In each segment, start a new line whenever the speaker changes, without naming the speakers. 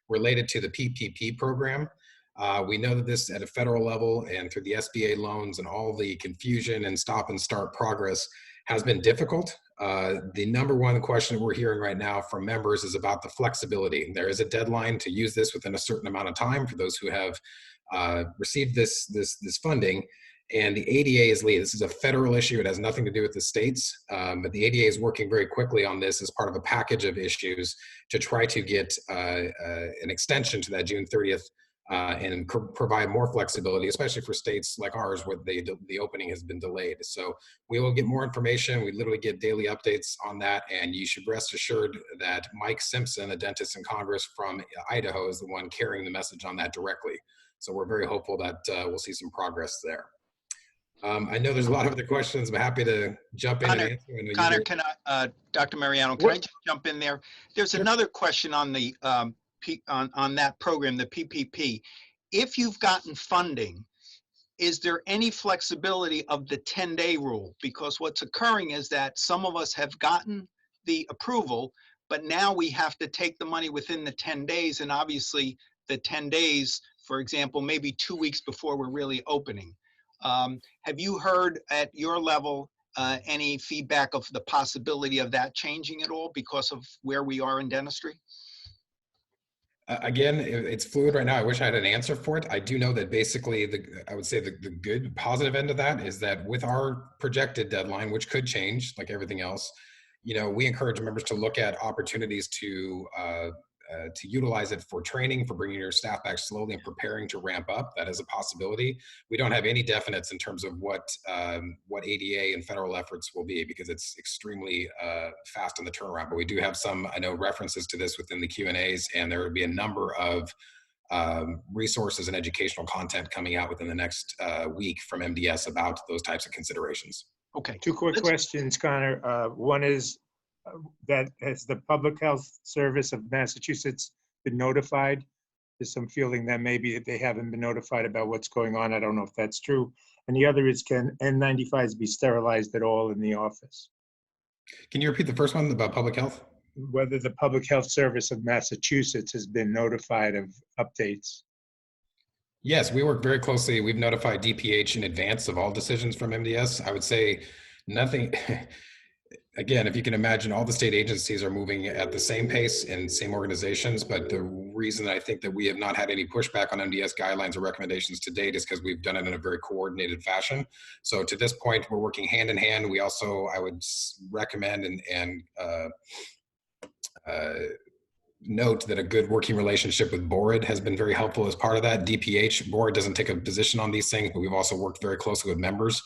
related to the PPP program. We know that this at a federal level and through the SBA loans and all the confusion and stop and start progress has been difficult. The number one question we're hearing right now from members is about the flexibility. There is a deadline to use this within a certain amount of time for those who have received this funding. And the ADA is lead. This is a federal issue. It has nothing to do with the states, but the ADA is working very quickly on this as part of a package of issues to try to get an extension to that June 30th and provide more flexibility, especially for states like ours where the opening has been delayed. So we will get more information. We literally get daily updates on that, and you should rest assured that Mike Simpson, a dentist in Congress from Idaho, is the one carrying the message on that directly. So we're very hopeful that we'll see some progress there. I know there's a lot of other questions. I'm happy to jump in and answer.
Connor, can I, Dr. Mariano, can I just jump in there? There's another question on the on that program, the PPP. If you've gotten funding, is there any flexibility of the 10-day rule? Because what's occurring is that some of us have gotten the approval, but now we have to take the money within the 10 days. And obviously the 10 days, for example, maybe 2 weeks before we're really opening. Have you heard at your level any feedback of the possibility of that changing at all because of where we are in dentistry?
Again, it's fluid right now. I wish I had an answer for it. I do know that basically, I would say the good positive end of that is that with our projected deadline, which could change like everything else, you know, we encourage members to look at opportunities to utilize it for training, for bringing your staff back slowly and preparing to ramp up. That is a possibility. We don't have any definites in terms of what ADA and federal efforts will be because it's extremely fast in the turnaround. But we do have some, I know, references to this within the Q&As, and there will be a number of resources and educational content coming out within the next week from MDS about those types of considerations.
Okay. Two quick questions, Connor. One is, that has the Public Health Service of Massachusetts been notified? There's some feeling that maybe they haven't been notified about what's going on. I don't know if that's true. And the other is, can N95s be sterilized at all in the office?
Can you repeat the first one about public health?
Whether the Public Health Service of Massachusetts has been notified of updates.
Yes, we work very closely. We've notified DPH in advance of all decisions from MDS. I would say nothing. Again, if you can imagine, all the state agencies are moving at the same pace and same organizations, but the reason I think that we have not had any pushback on MDS guidelines or recommendations to date is because we've done it in a very coordinated fashion. So to this point, we're working hand in hand. We also, I would recommend and note that a good working relationship with BORID has been very helpful as part of that. DPH, BORID doesn't take a position on these things, but we've also worked very closely with members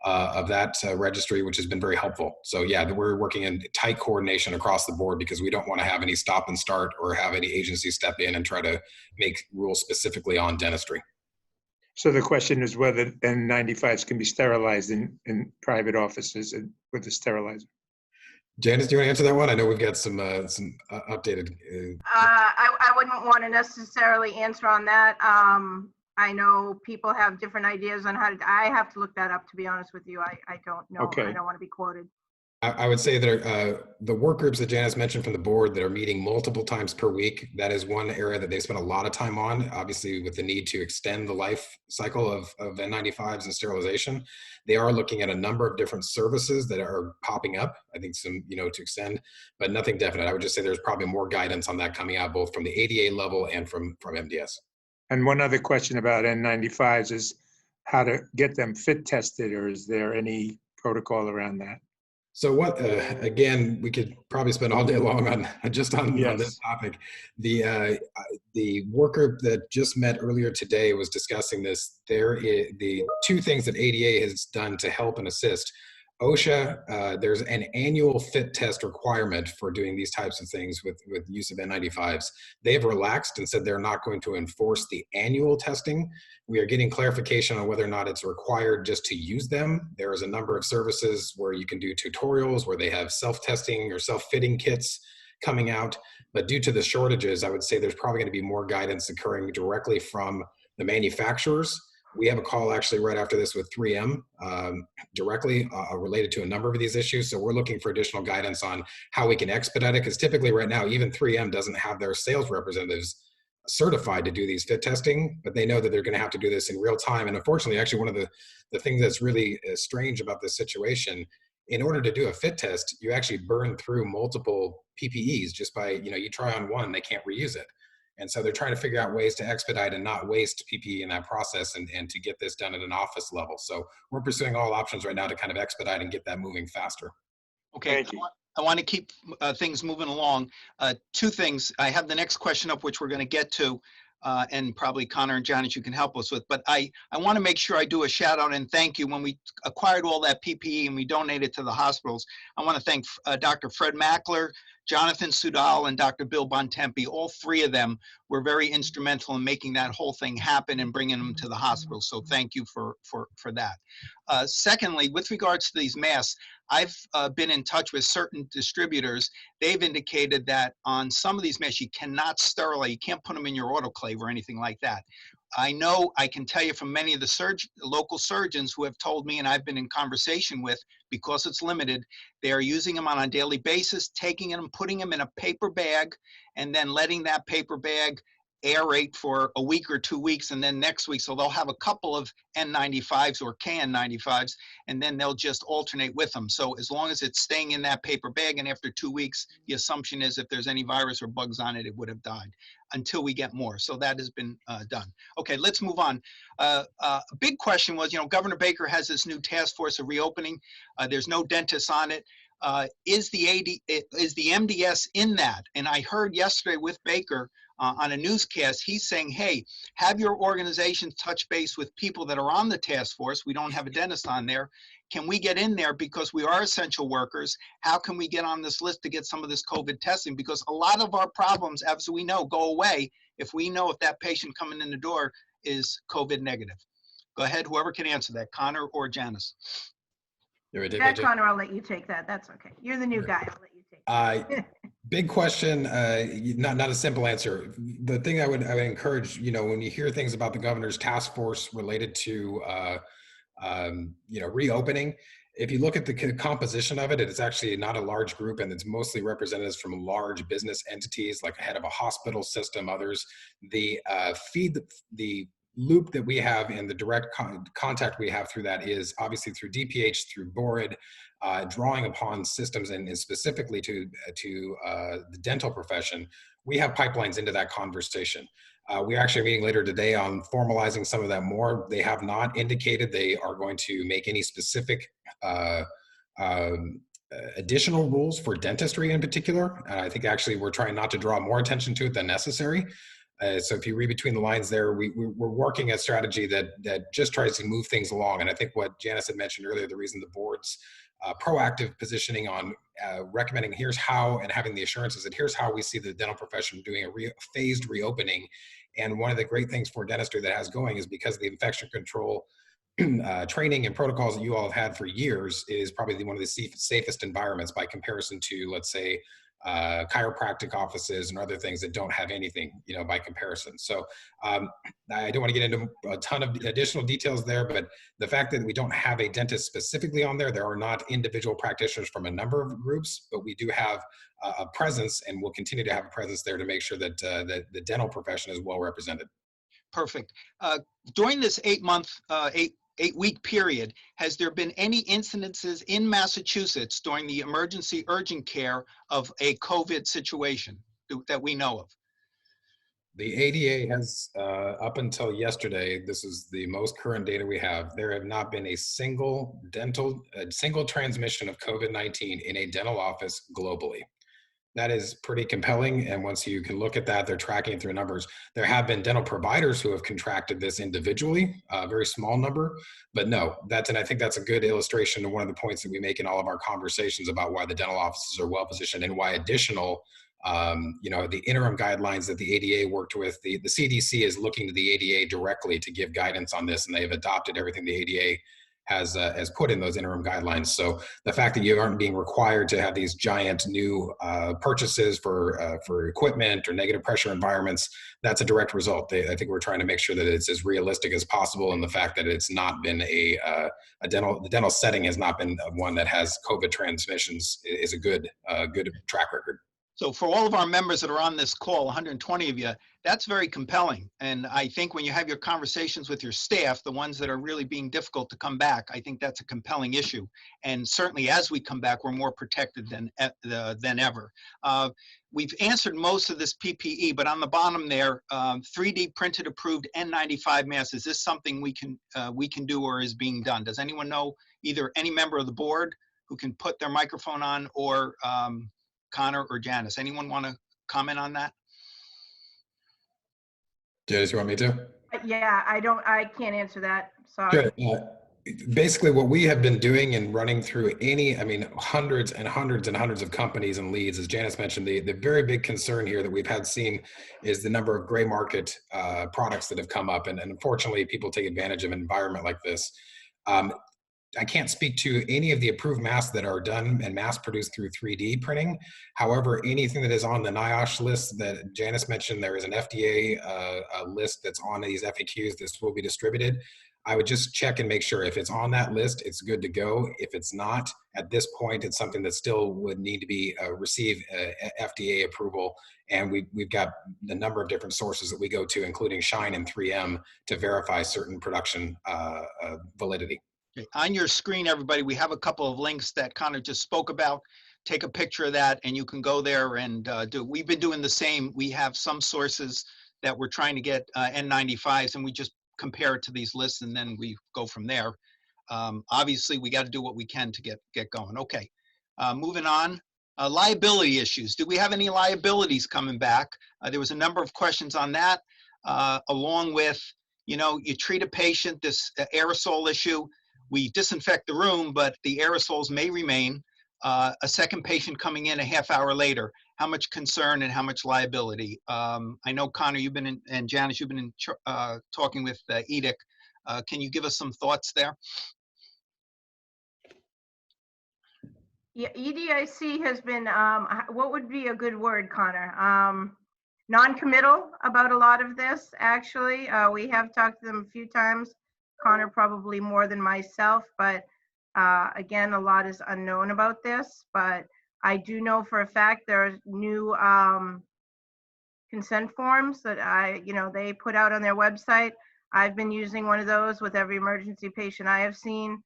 of that registry, which has been very helpful. So yeah, we're working in tight coordination across the board because we don't want to have any stop and start or have any agency step in and try to make rules specifically on dentistry.
So the question is whether N95s can be sterilized in private offices and with a sterilizer.
Janice, do you want to answer that one? I know we've got some updated.
I wouldn't want to necessarily answer on that. I know people have different ideas on how to, I have to look that up, to be honest with you. I don't know.
Okay.
I don't want to be quoted.
I would say that the work groups that Janice mentioned from the board that are meeting multiple times per week, that is one area that they spend a lot of time on, obviously with the need to extend the life cycle of N95s and sterilization. They are looking at a number of different services that are popping up, I think some, you know, to extend, but nothing definite. I would just say there's probably more guidance on that coming out both from the ADA level and from MDS.
And one other question about N95s is how to get them fit tested, or is there any protocol around that?
So what, again, we could probably spend all day long on this topic. The work group that just met earlier today was discussing this. There is the two things that ADA has done to help and assist. OSHA, there's an annual fit test requirement for doing these types of things with use of N95s. They've relaxed and said they're not going to enforce the annual testing. We are getting clarification on whether or not it's required just to use them. There is a number of services where you can do tutorials where they have self-testing or self-fitting kits coming out. But due to the shortages, I would say there's probably going to be more guidance occurring directly from the manufacturers We have a call actually right after this with 3M directly related to a number of these issues. So we're looking for additional guidance on how we can expedite it, because typically right now, even 3M doesn't have their sales representatives certified to do these fit testing, but they know that they're going to have to do this in real time. And unfortunately, actually, one of the things that's really strange about this situation, in order to do a fit test, you actually burn through multiple PPEs just by, you try on one, they can't reuse it. And so they're trying to figure out ways to expedite and not waste PPE in that process and to get this done at an office level. So we're pursuing all options right now to kind of expedite and get that moving faster.
Okay,
Thank you.
I want to keep things moving along. Two things. I have the next question up, which we're going to get to, and probably Connor and Janet, you can help us with. But I want to make sure I do a shout out and thank you. When we acquired all that PPE and we donated to the hospitals, I want to thank Dr. Fred Mackler, Jonathan Sudal, and Dr. Bill Bontempi. All three of them were very instrumental in making that whole thing happen and bringing them to the hospital. So thank you for that. Secondly, with regards to these masks, I've been in touch with certain distributors. They've indicated that on some of these masks, you cannot sterilize, you can't put them in your autoclave or anything like that. I know, I can tell you from many of the local surgeons who have told me, and I've been in conversation with, because it's limited, they are using them on a daily basis, taking them, putting them in a paper bag, and then letting that paper bag aerate for a week or 2 weeks, and then next week, so they'll have a couple of N95s or KN95s, and then they'll just alternate with them. So as long as it's staying in that paper bag, and after 2 weeks, the assumption is if there's any virus or bugs on it, it would have died until we get more. So that has been done. Okay, let's move on. A big question was, Governor Baker has this new task force of reopening. There's no dentists on it. Is the MDS in that? And I heard yesterday with Baker on a newscast, he's saying, hey, have your organization touch base with people that are on the task force. We don't have a dentist on there. Can we get in there because we are essential workers? How can we get on this list to get some of this COVID testing? Because a lot of our problems, as we know, go away if we know if that patient coming in the door is COVID negative. Go ahead, whoever can answer that, Connor or Janice.
Yeah, Connor, I'll let you take that. That's okay. You're the new guy. I'll let you take that.
Big question, not a simple answer. The thing I would encourage, when you hear things about the governor's task force related to, reopening, if you look at the composition of it, it's actually not a large group, and it's mostly representatives from large business entities, like a head of a hospital system, others. The loop that we have and the direct contact we have through that is obviously through DPH, through BORID, drawing upon systems and specifically to the dental profession. We have pipelines into that conversation. We're actually meeting later today on formalizing some of that more. They have not indicated they are going to make any specific additional rules for dentistry in particular. I think actually we're trying not to draw more attention to it than necessary. So if you read between the lines there, we're working a strategy that just tries to move things along. And I think what Janice had mentioned earlier, the reason the board's proactive positioning on recommending here's how, and having the assurances that here's how we see the dental profession doing a phased reopening. And one of the great things for dentistry that has going is because of the infection control training and protocols that you all have had for years, is probably one of the safest environments by comparison to, let's say, chiropractic offices and other things that don't have anything, by comparison. So I don't want to get into a ton of additional details there, but the fact that we don't have a dentist specifically on there, there are not individual practitioners from a number of groups, but we do have a presence, and we'll continue to have a presence there to make sure that the dental profession is well represented.
Perfect. During this 8-week period, has there been any incidences in Massachusetts during the emergency urgent care of a COVID situation that we know of?
The ADA has, up until yesterday, this is the most current data we have, there have not been a single transmission of COVID-19 in a dental office globally. That is pretty compelling. And once you can look at that, they're tracking through numbers. There have been dental providers who have contracted this individually, a very small number, but no, and I think that's a good illustration of one of the points that we make in all of our conversations about why the dental offices are well positioned and why additional, the interim guidelines that the ADA worked with, the CDC is looking to the ADA directly to give guidance on this, and they've adopted everything the ADA has put in those interim guidelines. So the fact that you aren't being required to have these giant new purchases for equipment or negative pressure environments, that's a direct result. I think we're trying to make sure that it's as realistic as possible, and the fact that it's not been the dental setting has not been one that has COVID transmissions is a good track record.
So for all of our members that are on this call, 120 of you, that's very compelling. And I think when you have your conversations with your staff, the ones that are really being difficult to come back, I think that's a compelling issue. And certainly as we come back, we're more protected than ever. We've answered most of this PPE, but on the bottom there, 3D printed approved N95 masks. Is this something we can do or is being done? Does anyone know, either any member of the board who can put their microphone on, or Connor or Janice? Anyone want to comment on that?
Janice, you want me to?
Yeah, I can't answer that. Sorry.
Sure. Basically, what we have been doing and running through hundreds and hundreds and hundreds of companies and leads, as Janice mentioned, the very big concern here that we've had seen is the number of gray market products that have come up. And unfortunately, people take advantage of an environment like this. I can't speak to any of the approved masks that are done and mass produced through 3D printing. However, anything that is on the NIOSH list that Janice mentioned, there is an FDA list that's on these FAQs. This will be distributed. I would just check and make sure if it's on that list, it's good to go. If it's not, at this point, it's something that still would need to be receive FDA approval. And we've got a number of different sources that we go to, including Shine and 3M, to verify certain production validity.
Okay. On your screen, everybody, we have a couple of links that Connor just spoke about. Take a picture of that and you can go there and do. We've been doing the same. We have some sources that we're trying to get N95s, and we just compare it to these lists and then we go from there. Obviously, we got to do what we can to get going. Okay, moving on. Liability issues. Do we have any liabilities coming back? There was a number of questions on that, along with, you treat a patient, this aerosol issue. We disinfect the room, but the aerosols may remain. A second patient coming in a half hour later, how much concern and how much liability? I know, Connor, you've been in, and Janice, you've been in talking with EDIC. Can you give us some thoughts there?
Yeah, EDIC has been, what would be a good word, Connor? Non-committal about a lot of this, actually. We have talked to them a few times. Connor probably more than myself, but again, a lot is unknown about this. But I do know for a fact there are new consent forms that they put out on their website. I've been using one of those with every emergency patient I have seen.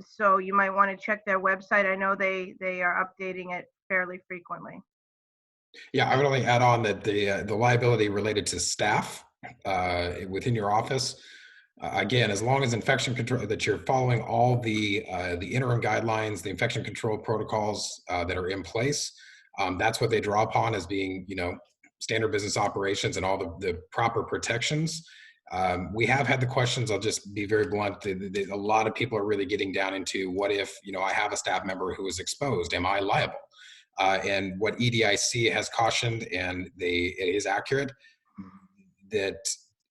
So you might want to check their website. I know they are updating it fairly frequently.
Yeah, I would only add on that the liability related to staff within your office, again, as long as infection control, that you're following all the interim guidelines, the infection control protocols that are in place, that's what they draw upon as being, standard business operations and all the proper protections. We have had the questions. I'll just be very blunt. A lot of people are really getting down into what if, I have a staff member who is exposed, am I liable? And what EDIC has cautioned, and it is accurate, that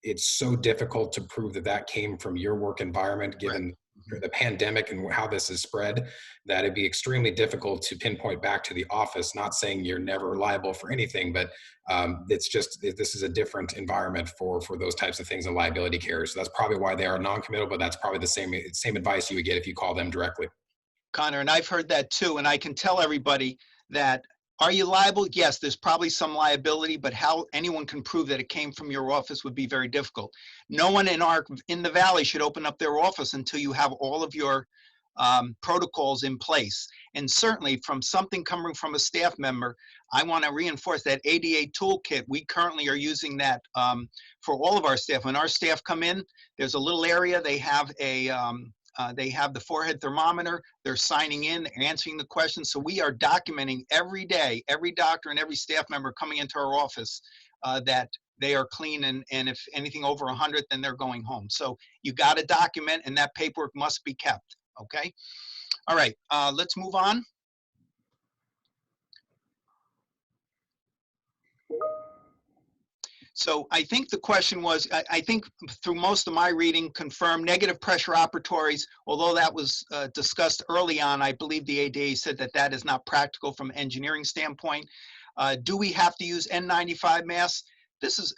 it's so difficult to prove that came from your work environment, given the pandemic and how this is spread, that it'd be extremely difficult to pinpoint back to the office. Not saying you're never liable for anything, but it's just, this is a different environment for those types of things in liability carriers. So that's probably why they are non-committal, but that's probably the same advice you would get if you call them directly.
Connor, and I've heard that too, and I can tell everybody that, are you liable? Yes, there's probably some liability, but how anyone can prove that it came from your office would be very difficult. No one in the Valley should open up their office until you have all of your protocols in place. And certainly from something coming from a staff member, I want to reinforce that ADA toolkit. We currently are using that for all of our staff. When our staff come in, there's a little area, they have they have the forehead thermometer, they're signing in, they're answering the questions. So we are documenting every day, every doctor and every staff member coming into our office that they are clean, and if anything over 100, then they're going home. So you got to document, and that paperwork must be kept, okay? All right, let's move on. So I think the question was, I think through most of my reading, confirmed negative pressure operatories, although that was discussed early on, I believe the ADA said that that is not practical from an engineering standpoint. Do we have to use N95 masks? This is,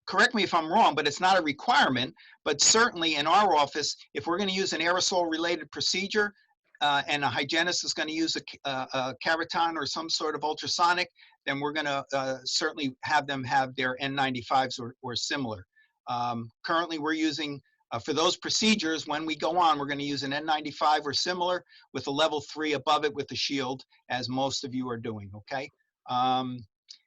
correct me if I'm wrong, but it's not a requirement. But certainly in our office, if we're going to use an aerosol-related procedure, and a hygienist is going to use a Caraton or some sort of ultrasonic, then we're going to certainly have them have their N95s or similar. Currently, we're using, for those procedures, when we go on, we're going to use an N95 or similar with a level 3 above it with a shield, as most of you are doing, okay?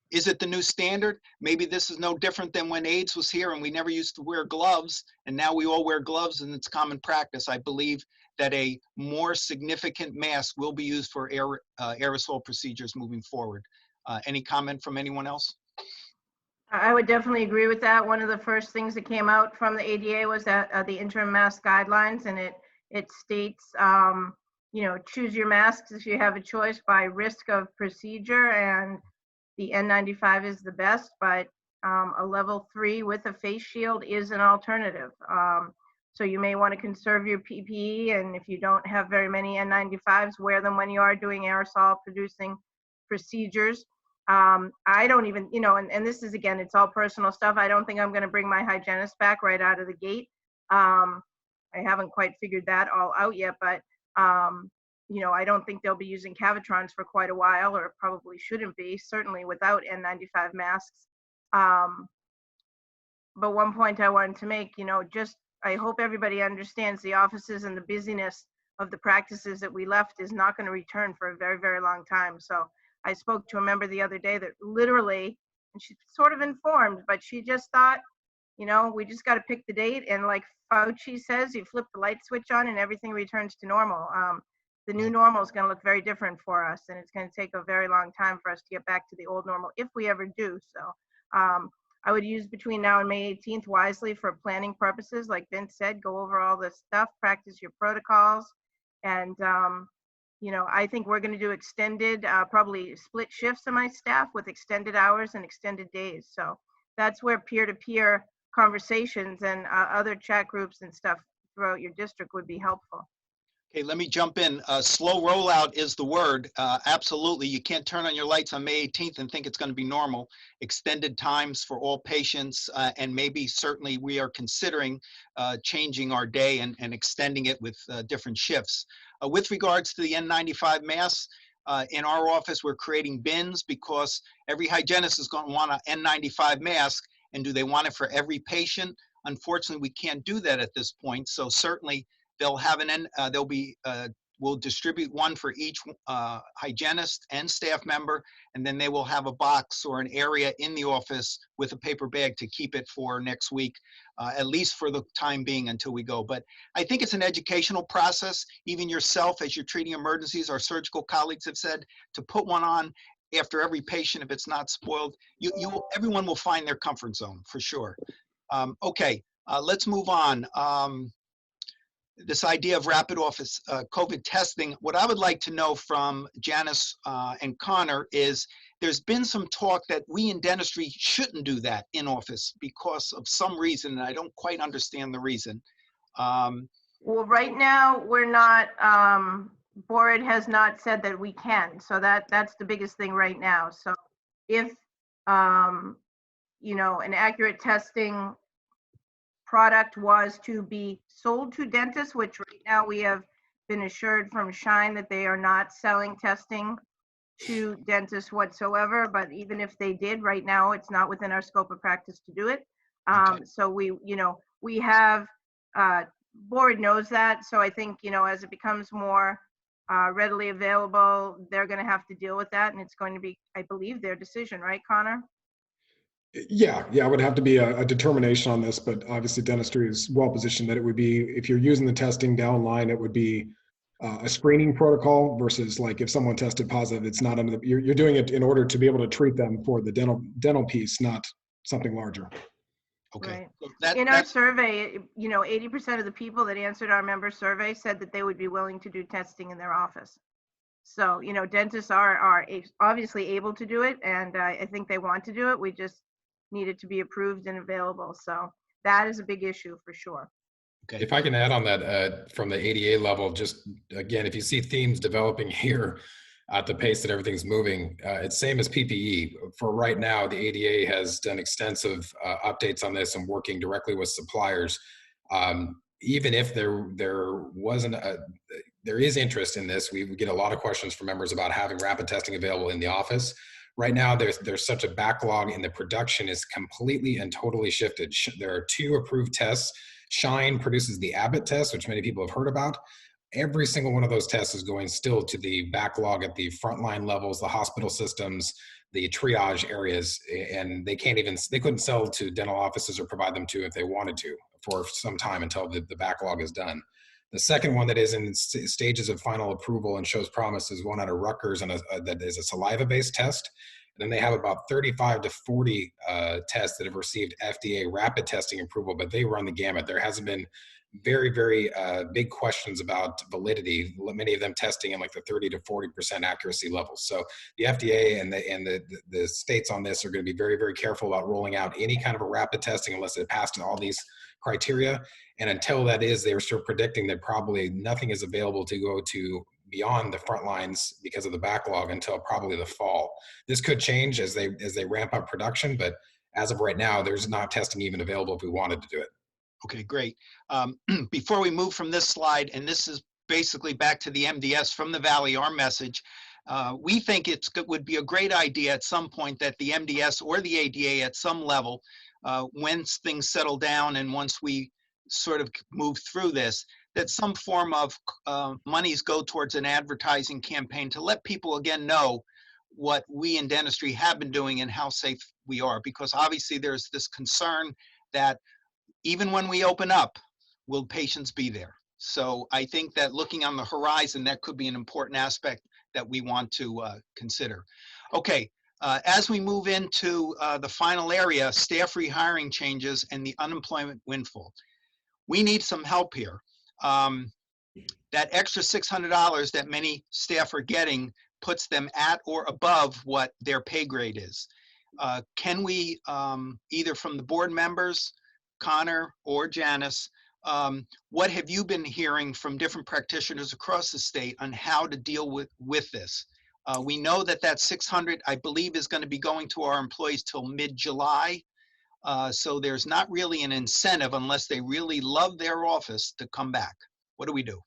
Is it the new standard? Maybe this is no different than when AIDS was here and we never used to wear gloves, and now we all wear gloves and it's common practice. I believe that a more significant mask will be used for aerosol procedures moving forward. Any comment from anyone else?
I would definitely agree with that. One of the first things that came out from the ADA was that the interim mask guidelines, and it states, you know, choose your masks if you have a choice by risk of procedure, and the N95 is the best, but a level 3 with a face shield is an alternative. So you may want to conserve your PPE, and if you don't have very many N95s, wear them when you are doing aerosol producing procedures. I don't even, you know, and this is, again, it's all personal stuff. I don't think I'm going to bring my hygienist back right out of the gate. I haven't quite figured that all out yet, but you know, I don't think they'll be using Cavitrons for quite a while, or probably shouldn't be, certainly without N95 masks. But one point I wanted to make, you know, just, I hope everybody understands the offices and the busyness of the practices that we left is not going to return for a very, very long time. So I spoke to a member the other day that literally, and she's sort of informed, but she just thought, you know, we just got to pick the date. And like Fauci says, you flip the light switch on and everything returns to normal. The new normal is going to look very different for us, and it's going to take a very long time for us to get back to the old normal, if we ever do. So I would use between now and May 18th wisely for planning purposes. Like Vince said, go over all this stuff, practice your protocols. And, you know, I think we're going to do extended, probably split shifts of my staff with extended hours and extended days. So that's where peer-to-peer conversations and other chat groups and stuff throughout your district would be helpful.
Okay, let me jump in. Slow rollout is the word. Absolutely. You can't turn on your lights on May 18th and think it's going to be normal. Extended times for all patients, and maybe certainly we are considering changing our day and extending it with different shifts. With regards to the N95 masks, in our office, we're creating bins because every hygienist is going to want an N95 mask. And do they want it for every patient? Unfortunately, we can't do that at this point. So certainly, they'll have we'll distribute one for each hygienist and staff member, and then they will have a box or an area in the office with a paper bag to keep it for next week, at least for the time being until we go. But I think it's an educational process. Even yourself, as you're treating emergencies, our surgical colleagues have said to put one on after every patient if it's not spoiled. Everyone will find their comfort zone for sure. Okay, let's move on. This idea of rapid office COVID testing, what I would like to know from Janice and Connor is there's been some talk that we in dentistry shouldn't do that in office because of some reason, and I don't quite understand the reason.
Well, right now, we're not, board has not said that we can. So that's the biggest thing right now. So if, you know, an accurate testing product was to be sold to dentists, which right now we have been assured from Shine that they are not selling testing to dentists whatsoever. But even if they did, right now it's not within our scope of practice to do it.
Okay.
So we, you know, we have, board knows that. So I think, you know, as it becomes more readily available, they're going to have to deal with that, and it's going to be, I believe, their decision, right, Connor?
Yeah, it would have to be a determination on this, but obviously dentistry is well positioned that it would be, if you're using the testing down line, it would be a screening protocol versus like if someone tested positive, it's not under the, you're doing it in order to be able to treat them for the dental piece, not something larger.
Okay.
Right.
So
In our survey, you know, 80% of the people that answered our member survey said that they would be willing to do testing in their office. So, you know, dentists are obviously able to do it, and I think they want to do it. We just needed to be approved and available. So that is a big issue for sure.
Okay.
If I can add on that, from the ADA level, just again, if you see themes developing here at the pace that everything's moving, it's same as PPE. For right now, the ADA has done extensive updates on this and working directly with suppliers. Even if there is interest in this, we get a lot of questions from members about having rapid testing available in the office. Right now, there's such a backlog, and the production is completely and totally shifted. There are 2 approved tests. Shine produces the Abbott test, which many people have heard about. Every single one of those tests is going still to the backlog at the frontline levels, the hospital systems, the triage areas, and they couldn't sell to dental offices or provide them to if they wanted to for some time until the backlog is done. The second one that is in stages of final approval and shows promise is one out of Rutgers, and that is a saliva-based test. And then they have about 35 to 40 tests that have received FDA rapid testing approval, but they run the gamut. There hasn't been very, very big questions about validity, many of them testing in like the 30 to 40% accuracy levels. So the FDA and the states on this are going to be very, very careful about rolling out any kind of a rapid testing unless it passed all these criteria. And until that is, they're still predicting that probably nothing is available to go to beyond the front lines because of the backlog until probably the fall. This could change as they ramp up production, but as of right now, there's not testing even available if we wanted to do it.
Okay, great. Before we move from this slide, and this is basically back to the MDS from the Valley, our message, we think it would be a great idea at some point that the MDS or the ADA at some level, once things settle down and once we sort of move through this, that some form of monies go towards an advertising campaign to let people again know what we in dentistry have been doing and how safe we are. Because obviously there's this concern that even when we open up, will patients be there? So I think that looking on the horizon, that could be an important aspect that we want to consider. Okay, as we move into the final area, staff rehiring changes and the unemployment windfall. We need some help here. That extra $600 that many staff are getting puts them at or above what their pay grade is. Can we, either from the board members, Connor or Janice, what have you been hearing from different practitioners across the state on how to deal with this? We know that 600, I believe, is going to be going to our employees till mid-July. So there's not really an incentive unless they really love their office to come back. What do we do?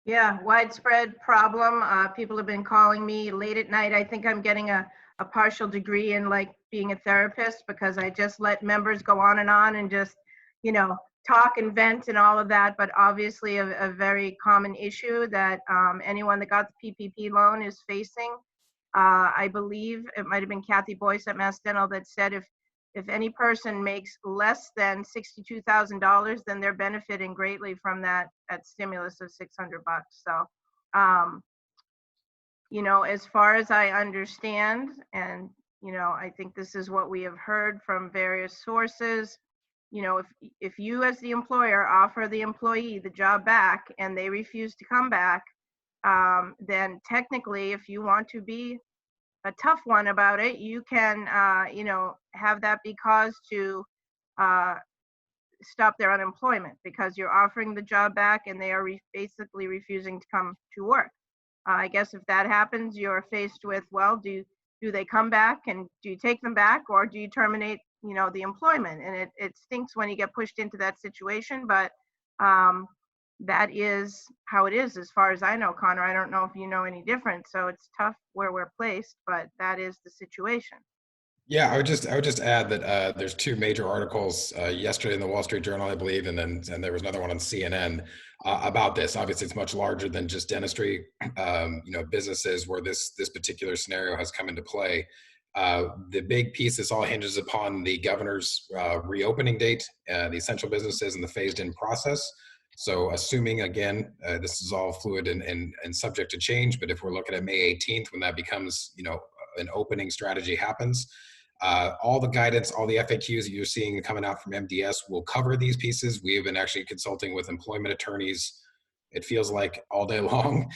Yeah, widespread problem. People have been calling me late at night. I think I'm getting a partial degree in like being a therapist because I just let members go on and just, talk and vent and all of that. But obviously a very common issue that anyone that got the PPP loan is facing. I believe it might have been Kathy Boyce at Mass Dental that said if any person makes less than $62,000, then they're benefiting greatly from that stimulus of $600. So, as far as I understand, and, I think this is what we have heard from various sources, if you as the employer offer the employee the job back and they refuse to come back, then technically, if you want to be a tough one about it, you can, have that be cause to stop their unemployment because you're offering the job back and they are basically refusing to come to work. I guess if that happens, you're faced with, well, do they come back and do you take them back or do you terminate, the employment? And it stinks when you get pushed into that situation, but that is how it is as far as I know, Connor. I don't know if you know any different. So it's tough where we're placed, but that is the situation.
Yeah, I would just add that there's 2 major articles yesterday in the Wall Street Journal, I believe, and there was another one on CNN about this. Obviously, it's much larger than just dentistry. Businesses where this particular scenario has come into play. The big piece, this all hinges upon the governor's reopening date, the essential businesses, and the phased-in process. So, assuming again, this is all fluid and subject to change. But if we're looking at May 18th, when that becomes, an opening strategy happens. All the guidance, all the FAQs that you're seeing coming out from MDS will cover these pieces. We have been actually consulting with employment attorneys It feels like all day long,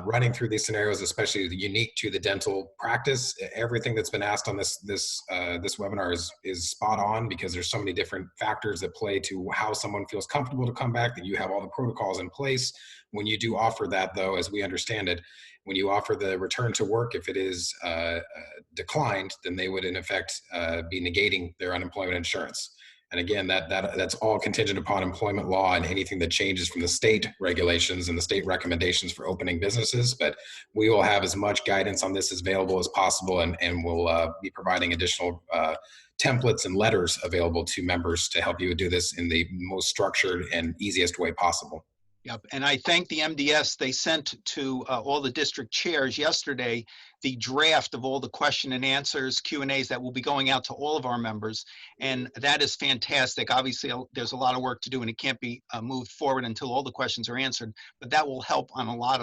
running through these scenarios, especially unique to the dental practice. Everything that's been asked on this webinar is spot on, because there's so many different factors that play to how someone feels comfortable to come back, that you have all the protocols in place. When you do offer that, though, as we understand it, when you offer the return to work, if it is declined, then they would in effect be negating their unemployment insurance. And again, that's all contingent upon employment law and anything that changes from the state regulations and the state recommendations for opening businesses. But we will have as much guidance on this as available as possible, and we'll be providing additional templates and letters available to members to help you do this in the most structured and easiest way possible.
Yep, and I thank the MDS. They sent to all the district chairs yesterday the draft of all the question and answers, Q&As that will be going out to all of our members, and that is fantastic. Obviously, there's a lot of work to do, and it can't be moved forward until all the questions are answered, but that will help on a lot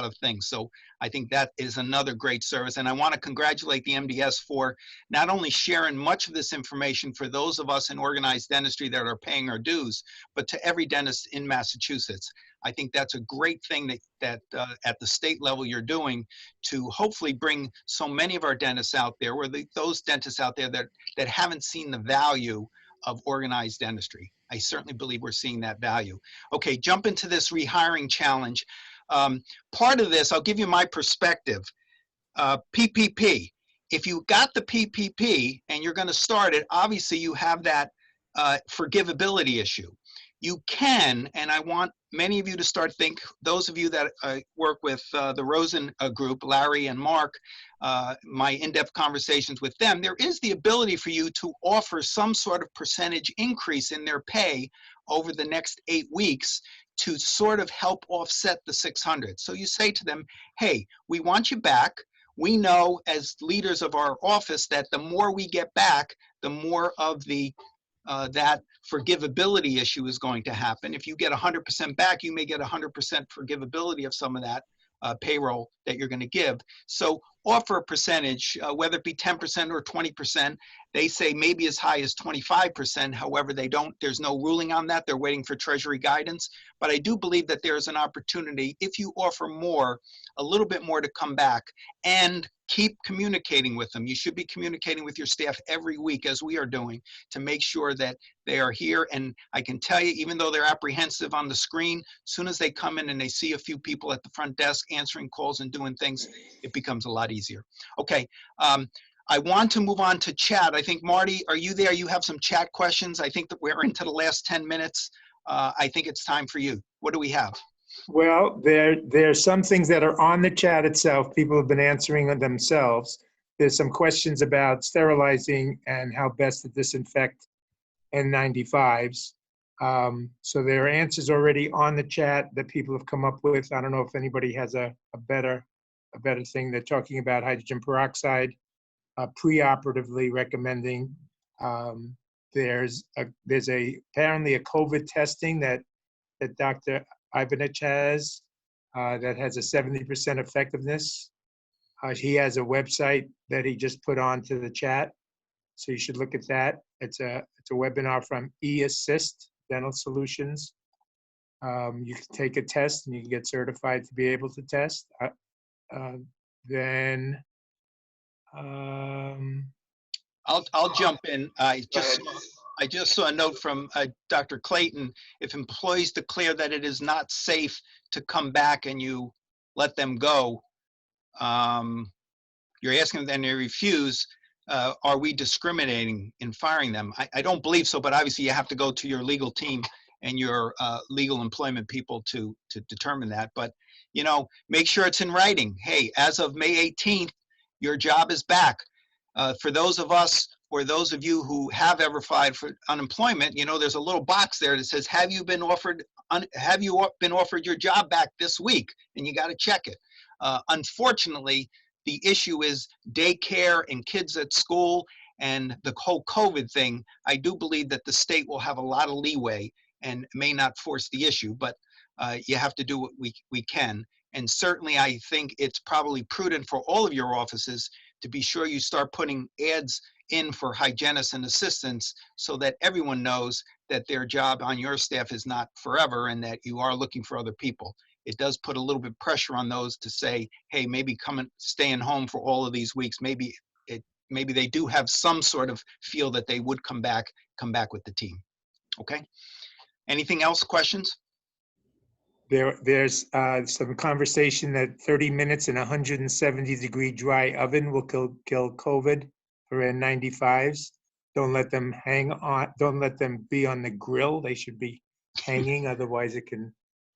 of things. So I think that is another great service, and I want to congratulate the MDS for not only sharing much of this information for those of us in organized dentistry that are paying our dues, but to every dentist in Massachusetts. I think that's a great thing that at the state level you're doing to hopefully bring so many of our dentists out there, or those dentists out there that haven't seen the value of organized dentistry. I certainly believe we're seeing that value. Okay, jump into this rehiring challenge. Part of this, I'll give you my perspective. PPP. If you got the PPP and you're going to start it, obviously you have that forgivability issue. You can, and I want many of you to start those of you that work with the Rosen group, Larry and Mark, my in-depth conversations with them, there is the ability for you to offer some sort of percentage increase in their pay over the next 8 weeks to sort of help offset the 600. So you say to them, hey, we want you back. We know as leaders of our office that the more we get back, the more of the that forgivability issue is going to happen. If you get 100% back, you may get 100% forgivability of some of that payroll that you're going to give. So offer a percentage, whether it be 10% or 20%. They say maybe as high as 25%. However, there's no ruling on that. They're waiting for Treasury guidance. But I do believe that there's an opportunity, if you offer more, a little bit more, to come back and keep communicating with them. You should be communicating with your staff every week, as we are doing, to make sure that they are here. And I can tell you, even though they're apprehensive on the screen, as soon as they come in and they see a few people at the front desk answering calls and doing things, it becomes a lot easier. Okay, I want to move on to chat. I think, Marty, are you there? You have some chat questions. I think that we're into the last 10 minutes. I think it's time for you. What do we have?
Well, there's some things that are on the chat itself. People have been answering themselves. There's some questions about sterilizing and how best to disinfect N95s. So there are answers already on the chat that people have come up with. I don't know if anybody has a better thing. They're talking about hydrogen peroxide, preoperatively recommending. There's apparently a COVID testing that Dr. Ivanich has that has a 70% effectiveness. He has a website that he just put onto the chat, so you should look at that. It's a webinar from eAssist Dental Solutions. You can take a test and you can get certified to be able to test. Then
I'll jump in. I just saw a note from Dr. Clayton. If employees declare that it is not safe to come back and you let them go, you're asking them and they refuse, are we discriminating in firing them? I don't believe so, but obviously you have to go to your legal team and your legal employment people to determine that. But, you know, make sure it's in writing. Hey, as of May 18th, your job is back. For those of us, or those of you who have ever applied for unemployment, you know, there's a little box there that says, have you been offered your job back this week? And you got to check it. Unfortunately, the issue is daycare and kids at school and the whole COVID thing. I do believe that the state will have a lot of leeway and may not force the issue, but you have to do what we can. And certainly I think it's probably prudent for all of your offices to be sure you start putting ads in for hygienists and assistants so that everyone knows that their job on your staff is not forever and that you are looking for other people. It does put a little bit pressure on those to say, hey, maybe staying home for all of these weeks, maybe they do have some sort of feel that they would come back with the team. Okay. Anything else? Questions?
There's some conversation that 30 minutes in a 170-degree dry oven will kill COVID for N95s. Don't let them don't let them be on the grill. They should be hanging, otherwise it can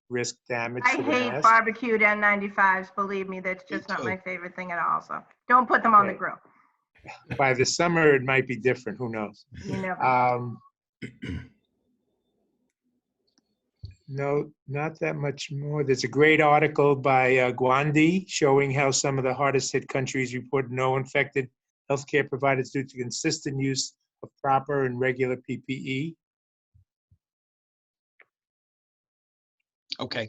risk damage
I
to the
hate
mask.
barbecued N95s, believe me, that's just not
too.
my favorite thing at all, so don't put them on the
Right.
grill.
By the summer, it might be different, who knows?
You never know.
No, not that much more. There's a great article by Gwandi showing how some of the hardest hit countries report no infected healthcare providers due to consistent use of proper and regular PPE.
Okay.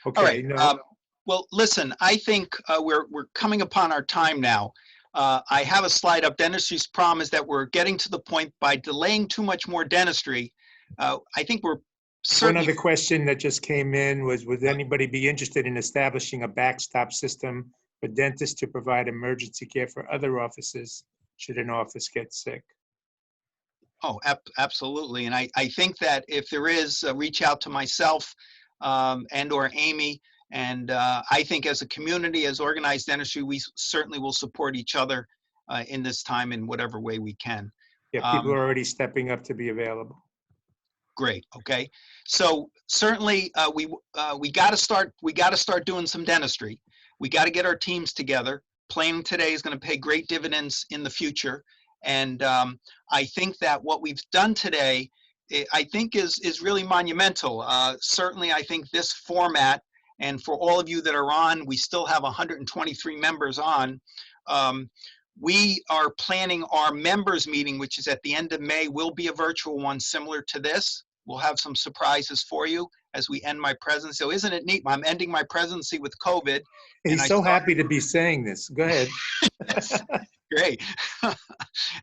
Okay,
All right.
no,
Well, listen, I think we're coming upon our time now. I have a slide up. Dentistry's problem is that we're getting to the point by delaying too much more dentistry. I think we're
one
certainly.
other question that just came in was, would anybody be interested in establishing a backstop system for dentists to provide emergency care for other offices should an office get sick?
Oh, absolutely. And I think that if there is, reach out to myself and or Amy. And I think as a community, as organized dentistry, we certainly will support each other in this time in whatever way we can.
Yeah, people are already stepping up to be available.
Great. Okay. So certainly we got to start doing some dentistry. We got to get our teams together. Planning today is going to pay great dividends in the future. And I think that what we've done today, I think is really monumental. Certainly, I think this format, and for all of you that are on, we still have 123 members on. We are planning our members meeting, which is at the end of May, will be a virtual one similar to this. We'll have some surprises for you as we end my presidency. So isn't it neat? I'm ending my presidency with COVID.
He's so happy to be saying this. Go ahead.
Great.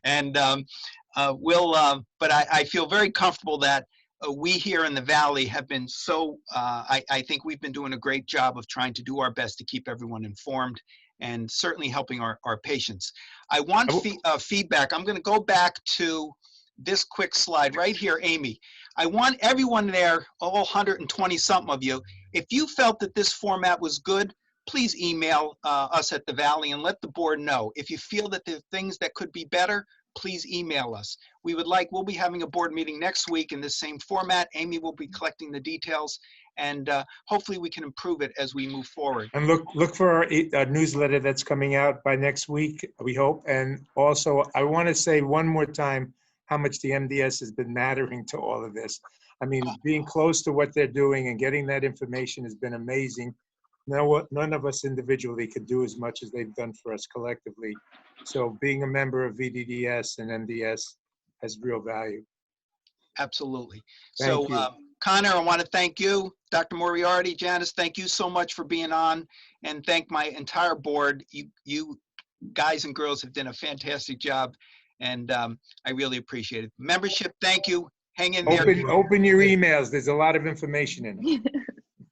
And but I feel very comfortable that we here in the Valley have been so, I think we've been doing a great job of trying to do our best to keep everyone informed and certainly helping our patients. I want feedback. I'm going to go back to this quick slide right here, Amy. I want everyone there, all 120 something of you, if you felt that this format was good, please email us at the Valley and let the board know. If you feel that there are things that could be better, please email us. We'll be having a board meeting next week in the same format. Amy will be collecting the details, and hopefully we can improve it as we move forward.
And look for our newsletter that's coming out by next week, we hope. And also, I want to say one more time how much the MDS has been mattering to all of this. I mean, being close to what they're doing and getting that information has been amazing. None of us individually could do as much as they've done for us collectively. So being a member of VDDS and MDS has real value.
Absolutely.
Thank you.
Connor, I want to thank you. Dr. Moriarty, Janice, thank you so much for being on, and thank my entire board. You guys and girls have done a fantastic job, and I really appreciate it. Membership, thank you. Hang in there.
Open your emails. There's a lot of information in it.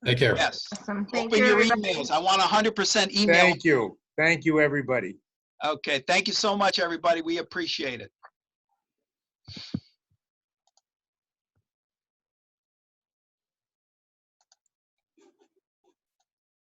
Take care.
Yes.
Awesome. Thank
Open
you,
your
everybody.
emails. I want 100% email.
Thank you. Thank you, everybody.
Okay. Thank you so much, everybody. We appreciate it.